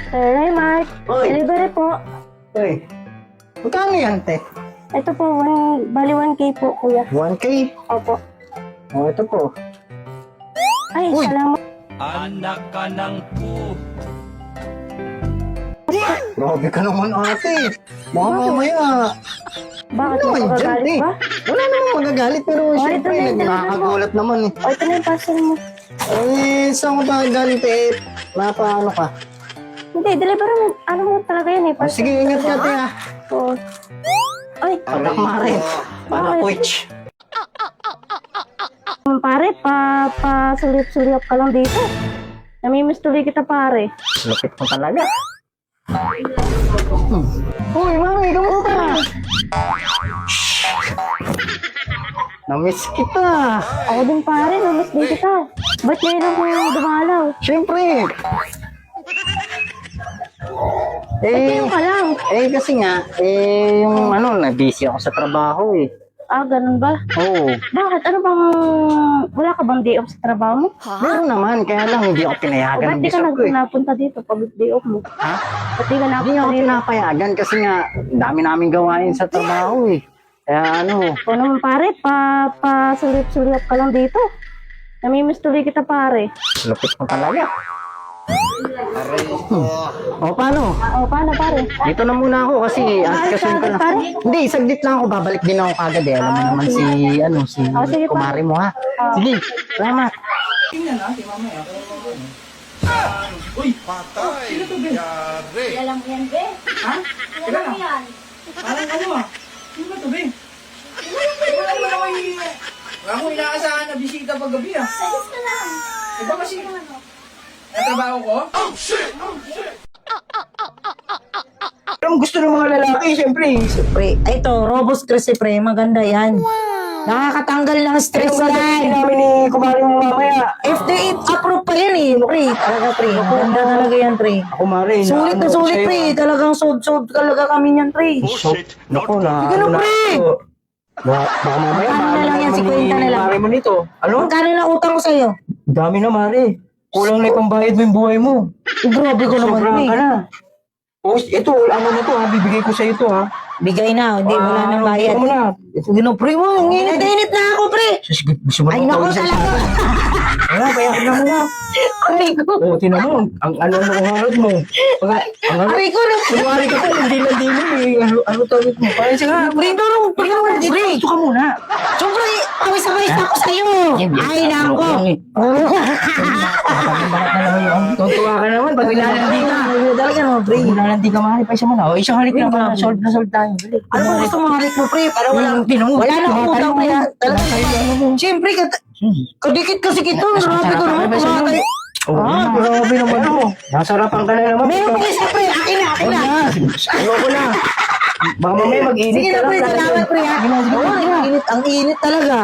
Sir Raymart, Oy. delivery po. Uy, magkano yan, te? Ito po, bali 1K po, kuya. 1K? Opo. O, ito po. Ay, Uy. salamat. Anak ka ng pu. Grabe ka naman, ate. Baka mamaya. Bakit Ano mo naman dyan, magagalit te? ba? Wala naman magagalit, pero Oh, syempre, ito na yung nakakagulat naman eh. O, ito na yung parcel mo. Eh, saan ko magagalit eh? Napaano ka? Hindi, delivery mo. Ano mo talaga yan eh. O, sige, ingat ka, te, ha? Oo. Ay, Anak mare. Para Bakit? coach. pare, sulip-sulip ka lang dito. Namimiss tuloy kita, pare. Lupit mo talaga. Uy, mami, kamusta? Namiss kita. Ako din, pare. Namiss din kita. Ba't ngayon lang mo dumalaw? Siyempre. Ngayon ka lang. Kasi nga, yung na-busy ako sa trabaho eh. Ah, ganun ba? Oo. Bakit? Ano bang... Wala ka bang day off sa trabaho mo? Meron naman, kaya lang hindi ako O pinayagan ba't ng di ka bisag ko eh. napunta dito pag day off mo? Ha? Ba't di ka Hindi napunta ako dito? pinapayagan kasi nga, dami namin gawain sa trabaho eh. Kaya O naman, pare, sulip-sulip ka lang dito. Namimiss tuloy kita, pare. lupit mo talaga. O, paano? O, paano, pare? Dito na muna ako kasi asikasuhin ko lang. Pare? Hindi, saglit lang ako. Babalik din ako kagad eh. Alam mo naman si sige, kumari mo ha. Sige, salamat. Alam mo yan, be? Ha? Alam mo yan? Parang ano ah? Sino ba ito, be? Wala naman ako wala akong inaasahan na bisita pag gabi ah. Ayos ka lang. Iba kasi, natrabaho ko? Ang gusto ng mga lalaki, siyempre. Pre, ito, Robust Stress pre, maganda yan. Nakakatanggal ng stress Ito nga yan. namin ni kumari mo mamaya. FDA approve pa yan eh, pre. Talaga pre, maganda talaga yan pre. Kumari, Sulit na sulit pre, talagang sold talaga kami yan pre. Naku na. Ganun, na- pre. Baka mamaya, Ano na lang yan, naman 50 na lang. Mari mo nito. Ano? Magkano na utang ko sa'yo? Dami na, Mari. Kulang na yung pambayad mo yung buhay mo. Grabe ko naman Sobrang pre. ka na. Oh, ito, ano na to ha? Bibigay ko sa ito ha? Bigay na, hindi, wala nang bayad. Ito mo na. Sige na pre, ang init na init na ako pre. Gusto mo Ay na naku sa talaga. Wala, kaya na muna. Aray ko. Oo, tinan mo. Ang harap mo. Aray ko na. Kunwari ka pa, hindi na din eh. Ano tawag mo? Parang siya nga. Pre, no, pre, Pre, ito ka muna. Siyempre, pawis-pawis na ako sa'yo. Ay, nako. Bakit na naman yung tuntua ka naman. Pag nilalandi ka. Talaga naman, pre. Pag nilalandi ka, mahali pa siya muna. O, isang halik lang pala. Solve na solve tayo. Ano mo gusto mo halik mo, pre? Para Tinanong. wala na akong utang, pre. Talaga. Siyempre, kadikit kasi kita. Grabe ko naman. Kumakay. Grabe naman mo. Nasarapan ka na naman. Meron pa isa, pre. Akin na, akin na. Ayoko na. Baka mamaya mag-init Sige ka na, lang. pre. Salamat, pre. Ang init talaga.